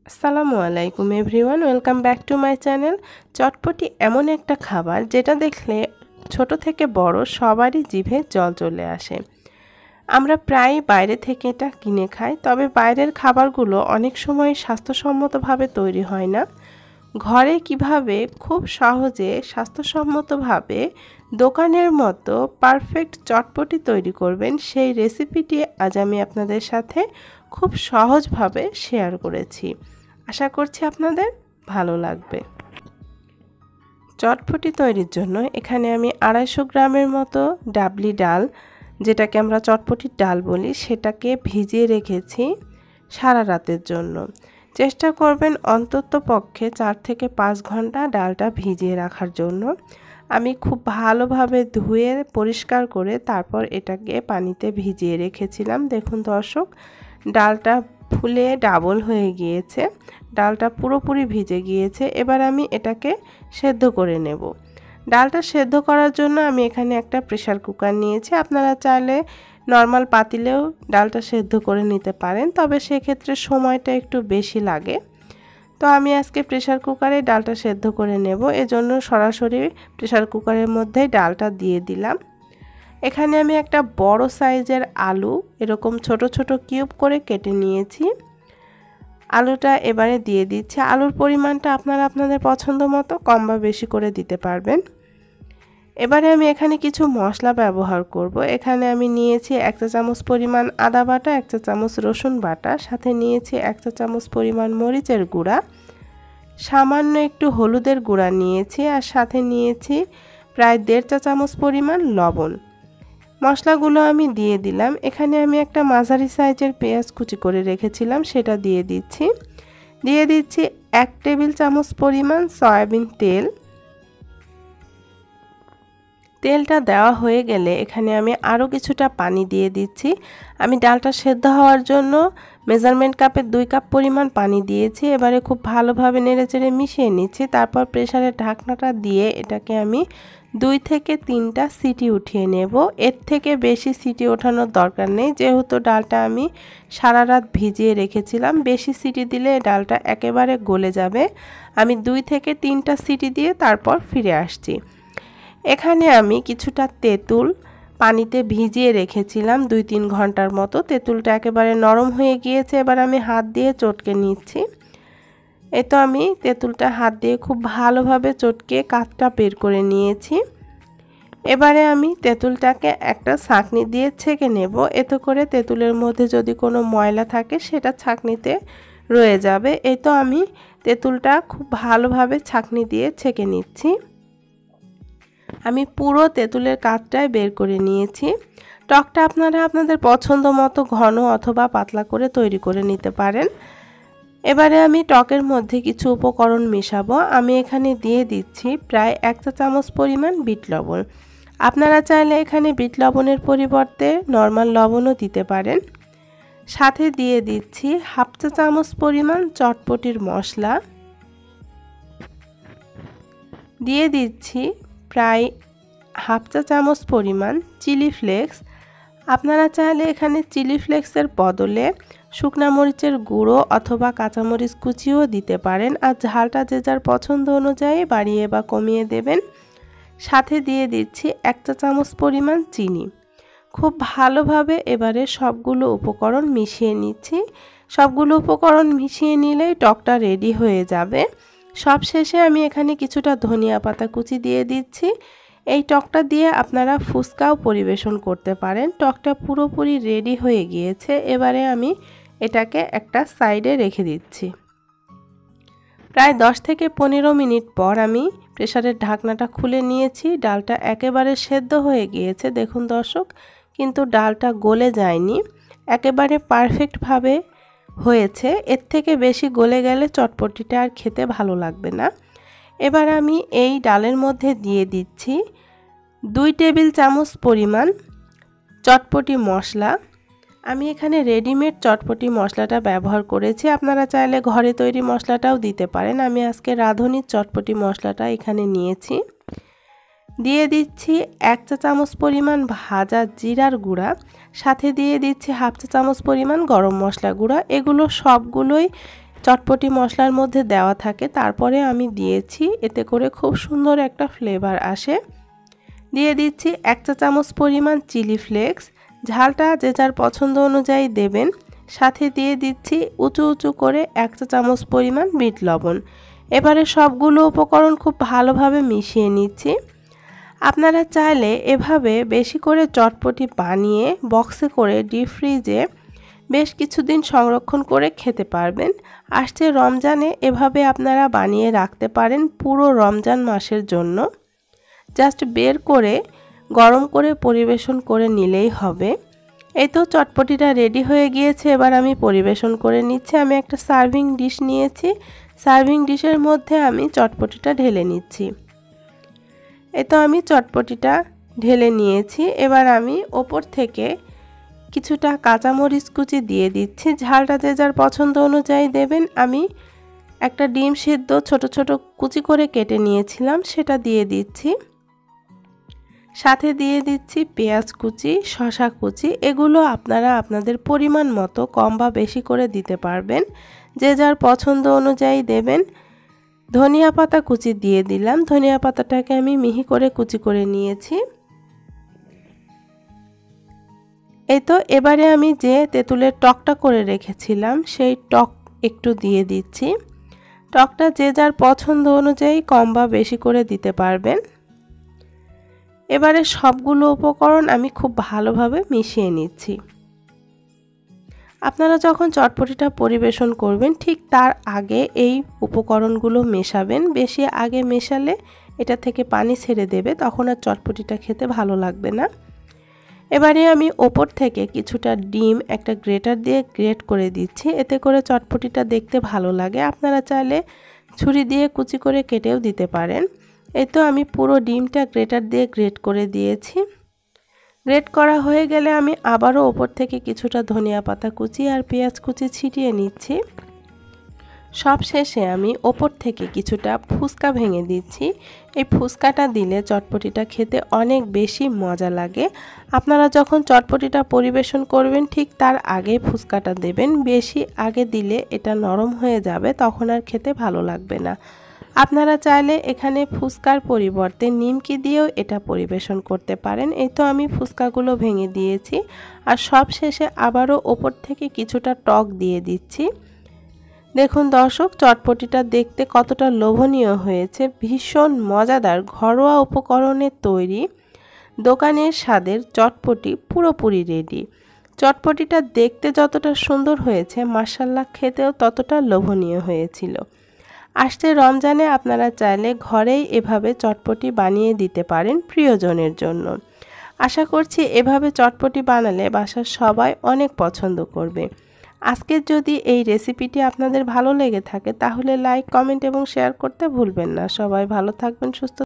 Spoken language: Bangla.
আসসালামু আলাইকুম everyone, welcome back to my channel. Chotpoti এমন একটা খাবার যেটা দেখলে ছোট থেকে বড় সবারই জিভে জল চলে আসে। আমরা প্রায় বাইরে থেকে এটা কিনে খাই, তবে বাইরের খাবারগুলো অনেক সময় স্বাস্থ্যসম্মতভাবে তৈরি হয় না। ঘরে কিভাবে খুব সহজে স্বাস্থ্যসম্মতভাবে দোকানের মতো পারফেক্ট চটপটি তৈরি করবেন, সেই রেসিপিটি আজ আমি আপনাদের সাথে খুব সহজভাবে শেয়ার করেছি। আশা করছি আপনাদের ভালো লাগবে। চটপটি তৈরির জন্য এখানে আমি 250 গ্রামের মতো ডাবলি ডাল, যেটাকে আমরা চটপটির ডাল বলি, সেটাকে ভিজিয়ে রেখেছি সারা রাতের জন্য। চেষ্টা করবেন অন্তত পক্ষে 4 থেকে 5 ঘন্টা ডালটা ভিজিয়ে রাখার জন্য। আমি খুব ভালোভাবে ধুয়ে পরিষ্কার করে তারপর এটাকে পানিতে ভিজিয়ে রেখেছিলাম। দেখুন দর্শক, ডালটা ফুলে ডাবল হয়ে গিয়েছে, ডালটা পুরোপুরি ভিজে গিয়েছে। এবার আমি এটাকে সেদ্ধ করে নেব। ডালটা সেদ্ধ করার জন্য আমি এখানে একটা প্রেসার কুকার নিয়েছি। আপনারা চাইলে নর্মাল পাতিলেও ডালটা সেদ্ধ করে নিতে পারেন, তবে সেক্ষেত্রে সময়টা একটু বেশি লাগে। তো আমি আজকে প্রেসার কুকারে ডালটা সেদ্ধ করে নেব, এজন্য সরাসরি প্রেসার কুকারের মধ্যে ডালটা দিয়ে দিলাম। এখানে আমি একটা বড় সাইজের আলু এরকম ছোট ছোট কিউব করে কেটে নিয়েছি। আলুটা এবারে দিয়ে দিচ্ছি। আলুর পরিমাণটা আপনারা আপনাদের পছন্দ মতো কম বা বেশি করে দিতে পারবেন। এবারে আমি এখানে কিছু মশলা ব্যবহার করব। এখানে আমি নিয়েছি 1 চা চামচ পরিমাণ আদা বাটা, 1 চা চামচ রসুন বাটা, সাথে নিয়েছি 1 চা চামচ পরিমাণ মরিচের গুঁড়া, সামান্য একটু হলুদের গুঁড়া নিয়েছি, আর সাথে নিয়েছি প্রায় 1.5 চা চামচ পরিমাণ লবণ। মশলাগুলো আমি দিয়ে দিলাম। এখানে আমি একটা মাঝারি সাইজের পেঁয়াজ কুচি করে রেখেছিলাম, সেটা দিয়ে দিচ্ছি। 1 টেবিল চামচ পরিমাণ সয়াবিন তেল। তেলটা দেওয়া হয়ে গেলে এখানে আমি আরও কিছুটা পানি দিয়ে দিচ্ছি। আমি ডালটা সেদ্ধ হওয়ার জন্য মেজারমেন্ট কাপের 2 কাপ পরিমাণ পানি দিয়েছি। এবারে খুব ভালোভাবে নেড়েচেড়ে মিশিয়ে নিচ্ছি। তারপর প্রেসারের ঢাকনাটা দিয়ে এটাকে আমি 2 থেকে 3টা সিটি উঠিয়ে নেব। এর থেকে বেশি সিটি ওঠানোর দরকার নেই, যেহেতু ডালটা আমি সারা রাত ভিজিয়ে রেখেছিলাম। বেশি সিটি দিলে ডালটা একেবারে গলে যাবে। আমি 2 থেকে 3টা সিটি দিয়ে তারপর ফিরে আসছি। এখানে আমি কিছুটা তেঁতুল পানিতে ভিজিয়ে রেখেছিলাম 2-3 ঘন্টার মতো। তেঁতুলটা একেবারে নরম হয়ে গিয়েছে। এবার আমি হাত দিয়ে চটকে নিচ্ছি। এই তো আমি তেঁতুলটা হাত দিয়ে খুব ভালোভাবে চটকে কাঠটা বের করে নিয়েছি। এবারে আমি তেঁতুলটাকে একটা ছাঁকনি দিয়ে ছেঁকে নেব। এতে করে তেঁতুলের মধ্যে যদি কোনো ময়লা থাকে সেটা ছাঁকনিতে রয়ে যাবে। এই তো আমি তেঁতুলটা খুব ভালোভাবে ছাঁকনি দিয়ে ছেঁকে নিচ্ছি। আমি পুরো তেঁতুলের কাঠটাই বের করে নিয়েছি। টকটা আপনারা আপনাদের পছন্দ মতো ঘন অথবা পাতলা করে তৈরি করে নিতে পারেন। এবারে আমি টকের মধ্যে কিছু উপকরণ মেশাবো। আমি এখানে দিয়ে দিচ্ছি প্রায় 1 চা চামচ পরিমাণ বিট লবণ। আপনারা চাইলে এখানে বিট লবণের পরিবর্তে নর্মাল লবণও দিতে পারেন। সাথে দিয়ে দিচ্ছি 1/2 চা চামচ পরিমাণ চটপটির মশলা। দিয়ে দিচ্ছি প্রায় 1/2 চা চামচ পরিমাণ চিলি ফ্লেক্স। আপনারা চাইলে এখানে চিলি ফ্লেক্সের বদলে শুকনা মরিচের গুঁড়ো অথবা কাঁচামরিচ কুচিও দিতে পারেন, আর ঝালটা যে যার পছন্দ অনুযায়ী বাড়িয়ে বা কমিয়ে দেবেন। সাথে দিয়ে দিচ্ছি 1 চা চামচ পরিমাণ চিনি। খুব ভালোভাবে এবারে সবগুলো উপকরণ মিশিয়ে নিচ্ছি। সবগুলো উপকরণ মিশিয়ে নিলেই টকটা রেডি হয়ে যাবে। সবশেষে আমি এখানে কিছুটা ধনিয়া পাতা কুচি দিয়ে দিচ্ছি। এই টকটা দিয়ে আপনারা ফুচকাও পরিবেশন করতে পারেন। টকটা পুরোপুরি রেডি হয়ে গিয়েছে। এবারে আমি এটাকে একটা সাইডে রেখে দিচ্ছি। প্রায় 10 থেকে 15 মিনিট পর আমি প্রেসারের ঢাকনাটা খুলে নিয়েছি। ডালটা একেবারে সেদ্ধ হয়ে গিয়েছে দেখুন দর্শক, কিন্তু ডালটা গলে যায়নি, একেবারে পারফেক্টভাবে হয়েছে। এর থেকে বেশি গলে গেলে চটপটিটা আর খেতে ভালো লাগবে না। এবার আমি এই ডালের মধ্যে দিয়ে দিচ্ছি 2 টেবিল চামচ পরিমাণ চটপটি মশলা। আমি এখানে রেডিমেড চটপটি মশলাটা ব্যবহার করেছি, আপনারা চাইলে ঘরে তৈরি মশলাটাও দিতে পারেন। আমি আজকে রাঁধুনির চটপটি মশলাটা এখানে নিয়েছি। দিয়ে দিচ্ছি 1 চা চামচ পরিমাণ ভাজা জিরার গুঁড়া, সাথে দিয়ে দিচ্ছি 1/2 চা চামচ পরিমাণ গরম মশলা গুঁড়া। এগুলো সবগুলোই চটপটি মশলার মধ্যে দেওয়া থাকে, তারপরে আমি দিয়েছি, এতে করে খুব সুন্দর একটা ফ্লেভার আসে। দিয়ে দিচ্ছি 1 চা চামচ পরিমাণ চিলি ফ্লেক্স, ঝালটা যে যার পছন্দ অনুযায়ী দেবেন। সাথে দিয়ে দিচ্ছি উঁচু উঁচু করে 1 চা চামচ পরিমাণ বিট লবণ। এবারে সবগুলো উপকরণ খুব ভালোভাবে মিশিয়ে নিচ্ছি। আপনারা চাইলে এভাবে বেশি করে চটপটি বানিয়ে বক্সে করে ডিপ ফ্রিজে বেশ কিছুদিন সংরক্ষণ করে খেতে পারবেন। আসছে রমজানে এভাবে আপনারা বানিয়ে রাখতে পারেন পুরো রমজান মাসের জন্য। জাস্ট বের করে গরম করে পরিবেশন করে নিলেই হবে। এই তো চটপটিটা রেডি হয়ে গিয়েছে, এবার আমি পরিবেশন করে নিচ্ছি। আমি একটা সার্ভিং ডিশ নিয়েছি, সার্ভিং ডিশের মধ্যে আমি চটপটিটা ঢেলে নিচ্ছি। এই তো আমি চটপটিটা ঢেলে নিয়েছি। এবার আমি ওপর থেকে কিছুটা কাঁচামরিচ কুচি দিয়ে দিচ্ছি, ঝালটা যে যার পছন্দ অনুযায়ী দেবেন। আমি একটা ডিম সিদ্ধ ছোট ছোট কুচি করে কেটে নিয়েছিলাম, সেটা দিয়ে দিচ্ছি। সাথে দিয়ে দিচ্ছি পেঁয়াজ কুচি, শসা কুচি, এগুলো আপনারা আপনাদের পরিমাণ মতো কম বা বেশি করে দিতে পারবেন, যে যার পছন্দ অনুযায়ী দেবেন। ধনিয়া পাতা কুচি দিয়ে দিলাম, ধনিয়া পাতাটাকে আমি মিহি করে কুচি করে নিয়েছি। এই তো এবারে আমি যে তেঁতুলের টকটা করে রেখেছিলাম সেই টক একটু দিয়ে দিচ্ছি। টকটা যে যার পছন্দ অনুযায়ী কম বা বেশি করে দিতে পারবেন। এবারে সবগুলো উপকরণ আমি খুব ভালোভাবে মিশিয়ে নিচ্ছি। আপনারা যখন চটপটিটা পরিবেশন করবেন ঠিক তার আগে এই উপকরণগুলো মেশাবেন। বেশি আগে মেশালে এটা থেকে পানি ছেড়ে দেবে, তখন আর চটপটিটা খেতে ভালো লাগবে না। এবারে আমি ওপর থেকে কিছুটা ডিম একটা গ্রেটার দিয়ে গ্রেট করে দিচ্ছি, এতে করে চটপটিটা দেখতে ভালো লাগে। আপনারা চাইলে ছুরি দিয়ে কুচি করে কেটেও দিতে পারেন। এই তো আমি পুরো ডিমটা গ্রেটার দিয়ে গ্রেট করে দিয়েছি। গ্রেট করা হয়ে গেলে আমি আবারও ওপর থেকে কিছুটা ধনিয়া পাতা কুচি আর পেঁয়াজ কুচি ছিটিয়ে নিচ্ছি। সব শেষে আমি ওপর থেকে কিছুটা ফুচকা ভেঙে দিচ্ছি। এই ফুচকাটা দিলে চটপটিটা খেতে অনেক বেশি মজা লাগে। আপনারা যখন চটপটিটা পরিবেশন করবেন ঠিক তার আগে ফুচকাটা দেবেন, বেশি আগে দিলে এটা নরম হয়ে যাবে, তখন আর খেতে ভালো লাগবে না। আপনারা চাইলে এখানে ফুচকার পরিবর্তে নিমকি দিয়েও এটা পরিবেশন করতে পারেন। এই তো আমি ফুচকাগুলো ভেঙে দিয়েছি আর সব শেষে আবারও ওপর থেকে কিছুটা টক দিয়ে দিচ্ছি। দেখুন দর্শক, চটপটিটা দেখতে কতটা লোভনীয় হয়েছে। ভীষণ মজাদার ঘরোয়া উপকরণে তৈরি দোকানের স্বাদের চটপটি পুরোপুরি রেডি। চটপটিটা দেখতে যতটা সুন্দর হয়েছে, মাশাআল্লাহ খেতেও ততটা লোভনীয় হয়েছিল। আসছে রমজানে আপনারা চাইলে ঘরেই এভাবে চটপটি বানিয়ে দিতে পারেন প্রিয়জনের জন্য। আশা করছি এভাবে চটপটি বানালে বাসার সবাই অনেক পছন্দ করবে। আজকের যদি এই রেসিপিটি আপনাদের ভালো লেগে থাকে তাহলে লাইক, কমেন্ট এবং শেয়ার করতে ভুলবেন না। সবাই ভালো থাকবেন, সুস্থ